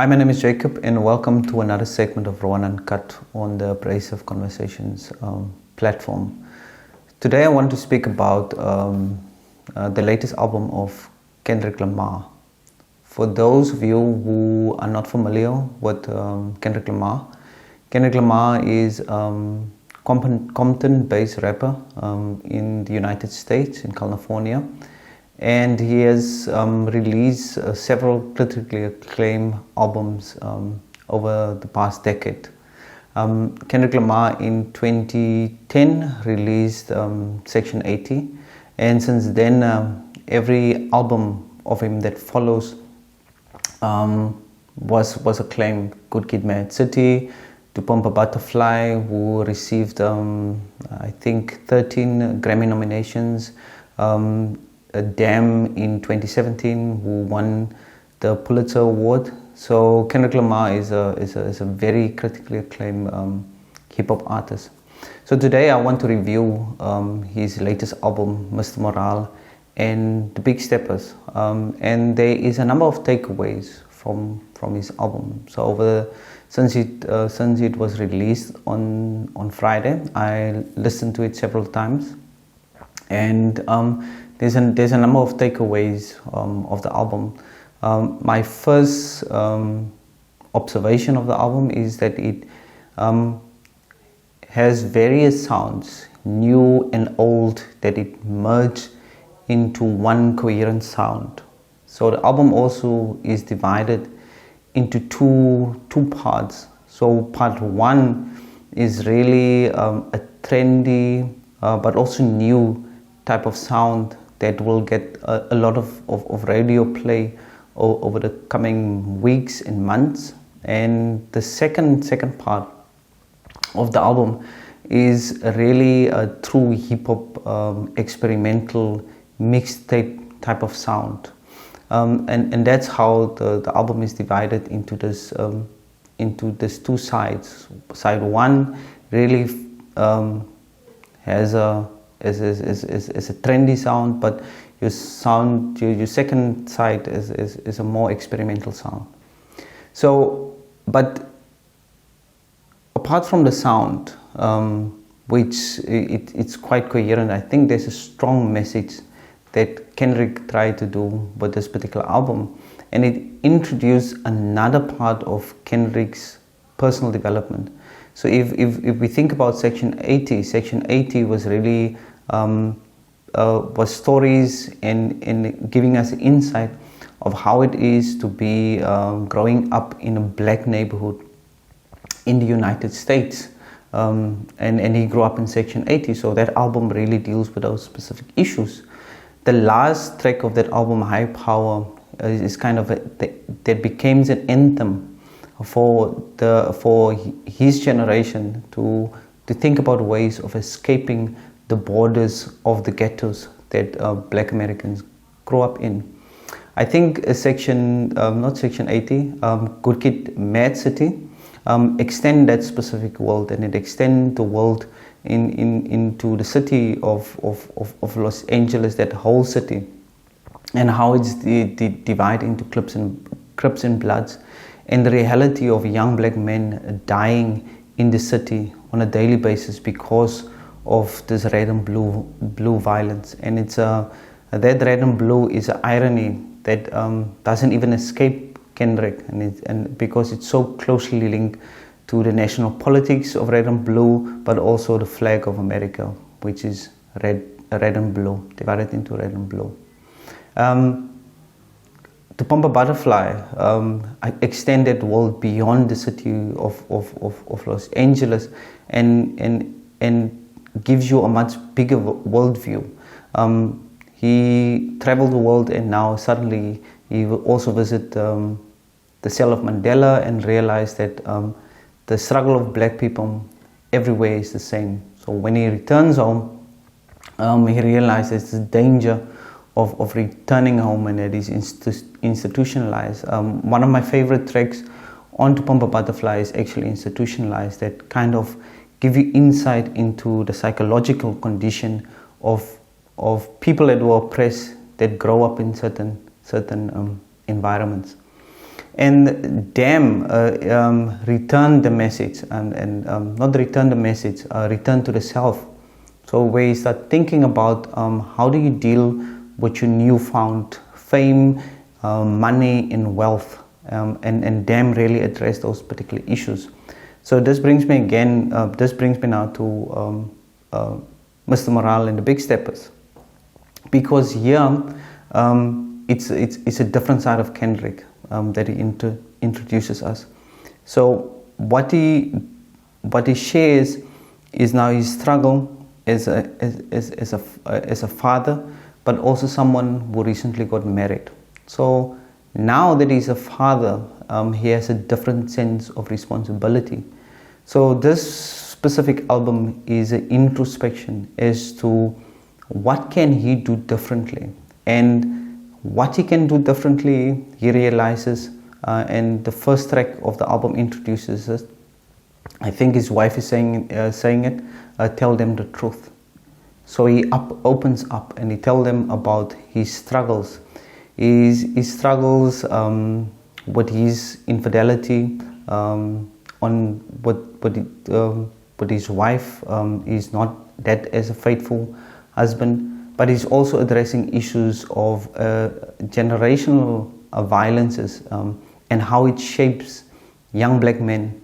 Hi, my name is Jacob, and welcome to another segment of Raw and Uncut on the Abrasive Conversations platform. Today, I want to speak about the latest album of Kendrick Lamar. For those of you who are not familiar with Kendrick Lamar is Compton-based rapper in the United States, in California. And he has released several critically acclaimed albums over the past decade. Kendrick Lamar in 2010 released Section 80, and since then every album of him that follows was acclaimed. Good Kid, Mad City, To Pump a Butterfly, who received I think 13 Grammy nominations. Damn in 2017, who won the Pulitzer Award. So Kendrick Lamar is a very critically acclaimed hip hop artist. So today I want to review his latest album, Mr. Morale, and the Big Steppers. And there is a number of takeaways from his album. So since it was released on Friday, I listened to it several times, and there's a number of takeaways of the album. My first observation of the album is that it has various sounds, new and old, that it merged into one coherent sound. So the album also is divided into two parts. So part one is really a trendy but also new type of sound that will get a lot of radio play over the coming weeks and months. And the second part of the album is really a true hip-hop experimental mixtape type of sound. And that's how the album is divided into this two sides. Side one really has a trendy sound, but your second side is a more experimental sound. So, but apart from the sound, which it's quite coherent, I think there's a strong message that Kendrick tried to do with this particular album, and it introduced another part of Kendrick's personal development. So if we think about Section 80 was really was stories and giving us insight of how it is to be growing up in a black neighborhood in the United States. And he grew up in Section 80, so that album really deals with those specific issues. The last track of that album, High Power, is kind of that became an anthem for his generation to think about ways of escaping the borders of the ghettos that black Americans grew up in. I think not Section 80, Good Kid, Mad City, extend that specific world, and it extends the world into the city of Los Angeles, that whole city, and how it's divided into Crips and Bloods, and the reality of young black men dying in the city on a daily basis because of this red and blue violence. And it's that red and blue is an irony that doesn't even escape Kendrick, and because it's so closely linked to the national politics of red and blue, but also the flag of America, which is red and blue, divided into red and blue. To Pump a Butterfly, I extend that world beyond the city of Los Angeles, and gives you a much bigger worldview. He traveled the world, and now suddenly he will also visit the cell of Mandela and realize that the struggle of black people everywhere is the same. So when he returns home, he realizes the danger of returning home, and that is institutionalized. One of my favorite tracks on To Pump a Butterfly is actually Institutionalized, that kind of give you insight into the psychological condition of people that were oppressed, that grow up in certain environments. And Damn returned the message, and not return the message, return to the self. So where you start thinking about how do you deal with your newfound fame, money and wealth, and Damn really addressed those particular issues. So this brings me now to Mr. Morale and the Big Steppers, because here it's a different side of Kendrick that he introduces us. So what he shares is now his struggle as a father, but also someone who recently got married. So now that he's a father, he has a different sense of responsibility. So this specific album is an introspection as to what can he do differently, and what he can do differently he realizes, and the first track of the album introduces it. I think his wife is saying it, tell them the truth. So he opens up and he tells them about his struggles, his struggles with his infidelity, on with his wife. He's not that as a faithful husband, but he's also addressing issues of generational violences, and how it shapes young black men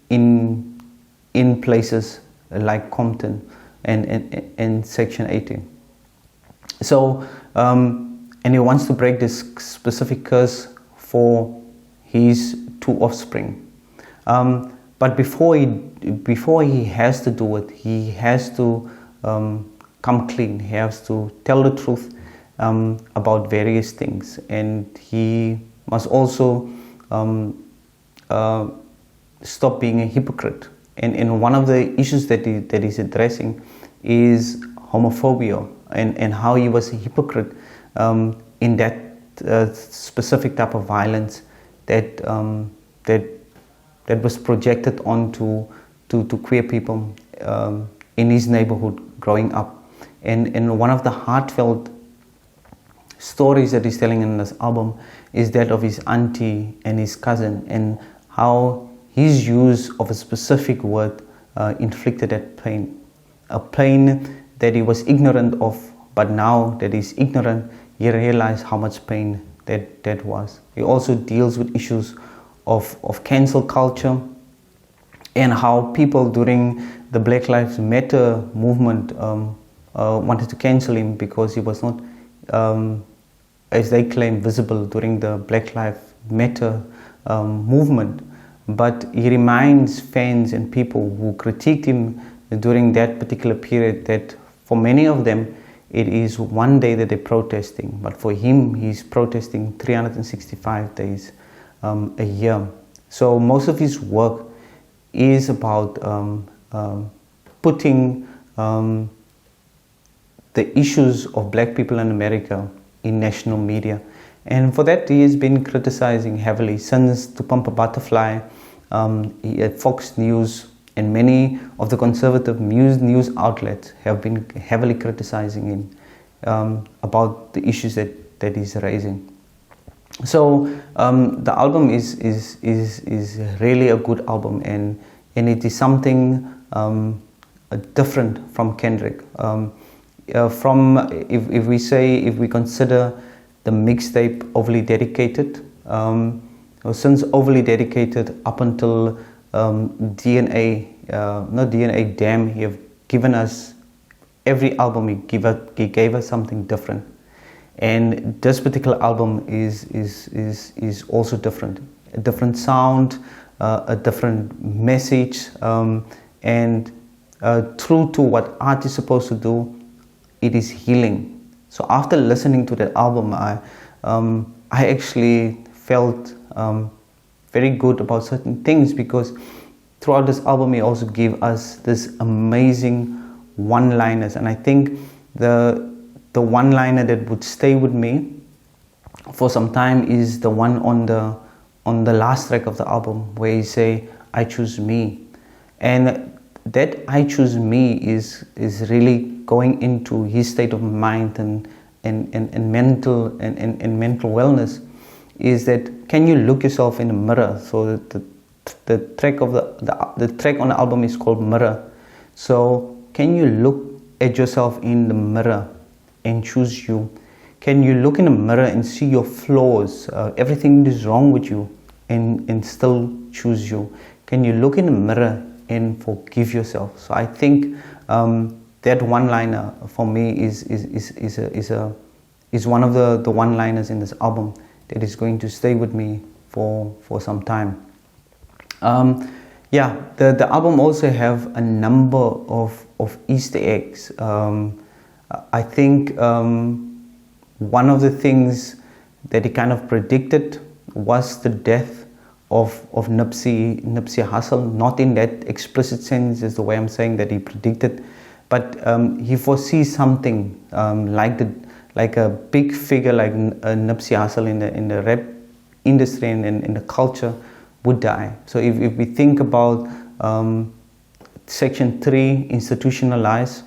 in places like Compton and Section 80. So, and he wants to break this specific curse for his two offspring. But before he has to do it, he has to come clean. He has to tell the truth about various things, and he must also stop being a hypocrite. And one of the issues that he's addressing is homophobia, and how he was a hypocrite in that specific type of violence that was projected onto to queer people in his neighborhood growing up. And one of the heartfelt stories that he's telling in this album is that of his auntie and his cousin, and how his use of a specific word inflicted that pain. A pain that he was ignorant of, but now that he's ignorant, he realized how much pain that was. He also deals with issues of cancel culture, and how people during the Black Lives Matter movement wanted to cancel him because he was not, as they claim, visible during the Black Lives Matter movement. But he reminds fans and people who critiqued him during that particular period that for many of them it is one day that they're protesting, but for him he's protesting 365 days a year. So most of his work is about putting the issues of black people in America in national media. And for that, he has been criticizing heavily since To Pump a Butterfly. Fox News and many of the conservative news outlets have been heavily criticizing him about the issues that he's raising. So the album is really a good album, and it is something different from Kendrick. If we consider the mixtape Overly Dedicated, since Overly Dedicated up until DNA, not DNA, Damn, he have given us every album. He gave us something different, and this particular album is also different. A different sound, a different message, and true to what art is supposed to do. It is healing. So after listening to that album, I actually felt very good about certain things, because throughout this album he also gave us this amazing one-liners, and I think the one-liner that would stay with me for some time is the one on the last track of the album, where he say, "I choose me," and that "I choose me" is really going into his state of mind and mental wellness. is that can you look yourself in the mirror? So the track of the track on the album is called Mirror. So can you look at yourself in the mirror and choose you? Can you look in the mirror and see your flaws, everything that is wrong with you, and still choose you? Can you look in the mirror and forgive yourself? So I think that one-liner for me is one of the one-liners in this album that is going to stay with me for some time. Yeah, the album also have a number of Easter eggs. I think one of the things that he kind of predicted was the death of Nipsey Hussle, not in that explicit sense is the way I'm saying that he predicted, but he foresees something like a big figure like Nipsey Hussle in the rap industry and in the culture would die. So if we think about Section 3, Institutionalize,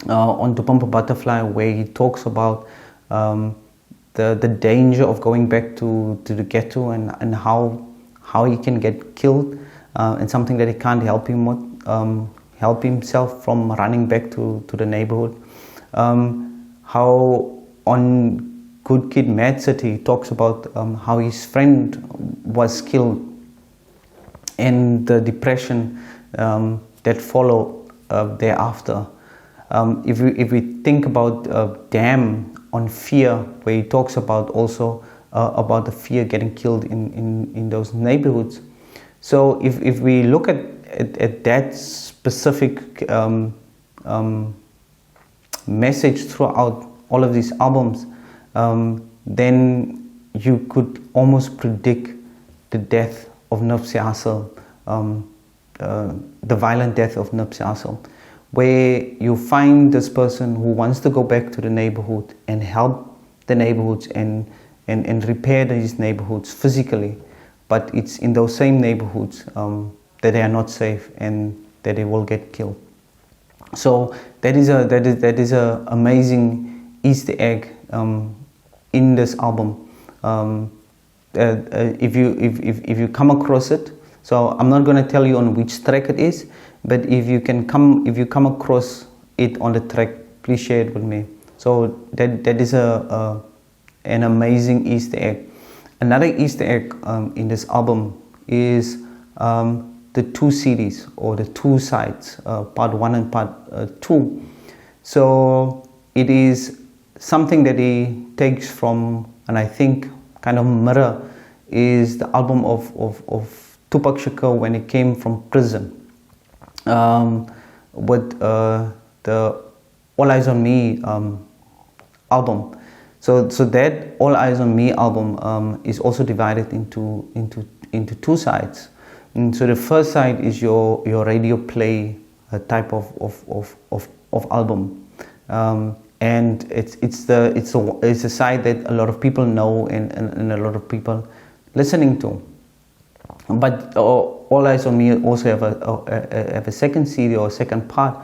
on To Pump a Butterfly, where he talks about the danger of going back to the ghetto and how he can get killed, and something that he can't help himself from running back to the neighborhood. How on Good Kid, Mad City talks about how his friend was killed and the depression that followed thereafter. If we think about Damn on Fear, where he talks about also about the fear getting killed in those neighborhoods. So if we look at that specific message throughout all of these albums, then you could almost predict the death of Nipsey Hussle, the violent death of Nipsey Hussle, where you find this person who wants to go back to the neighborhood and help the neighborhoods and repair these neighborhoods physically, but it's in those same neighborhoods that they are not safe and that they will get killed. So that is a amazing Easter egg in this album. If you come across it, so I'm not going to tell you on which track it is, but if you come across it on the track, please share it with me. So that is an amazing Easter egg. Another Easter egg in this album is the two CDs or the two sides, part 1 and part 2. So it is something that he takes from, and I think kind of mirror, is the album of Tupac Shakur when he came from prison, with the All Eyes on Me album. So that All Eyes on Me album is also divided into two sides. And so the first side is your radio play type of album, and it's a side that a lot of people know and a lot of people listening to. But All Eyes on Me also have a second CD or a second part,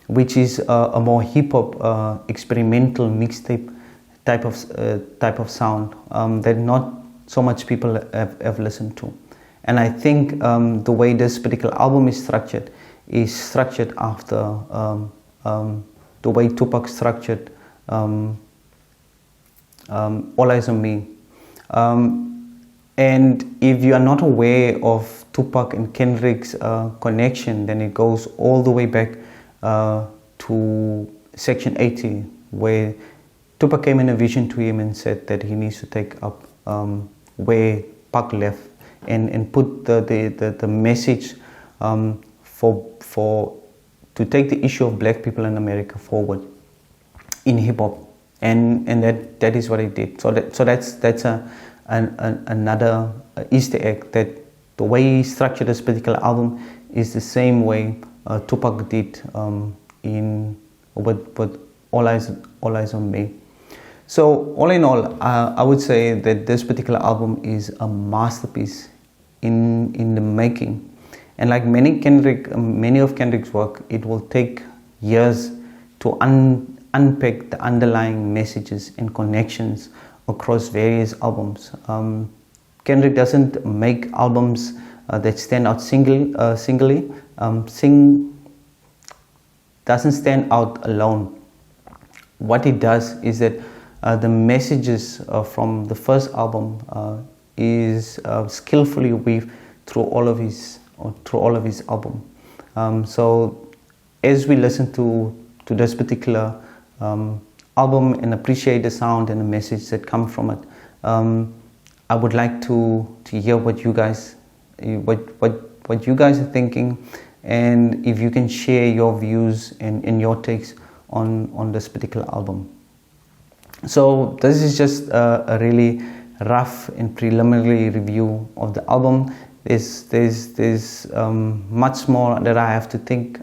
which is a more hip hop experimental mixtape type of sound that not so much people have listened to. And I think the way this particular album is structured after the way Tupac structured All Eyes on Me. And if you are not aware of Tupac and Kendrick's connection, then it goes all the way back to Section 80, where Tupac came in a vision to him and said that he needs to take up where Pac left and put the message to take the issue of black people in America forward in hip hop, and that is what he did. So that's another Easter egg, that the way he structured this particular album is the same way Tupac did with All Eyes on Me. So all in all, I would say that this particular album is a masterpiece in the making. And like many of Kendrick's work, it will take years to unpack the underlying messages and connections across various albums. Kendrick doesn't make albums that stand out singly. Doesn't stand out alone. What he does is that the messages from the first album is skillfully weaved through all of his album. So as we listen to this particular album and appreciate the sound and the message that come from it, I would like to hear what you guys are thinking, and if you can share your views and your takes on this particular album. So this is just a really rough and preliminary review of the album. There's much more that I have to think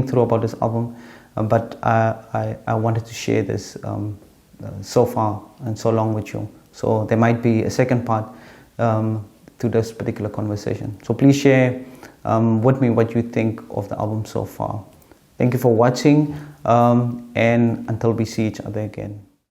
through about this album, but I wanted to share this so far and so long with you. So there might be a second part to this particular conversation. So please share with me what you think of the album so far. Thank you for watching, and until we see each other again.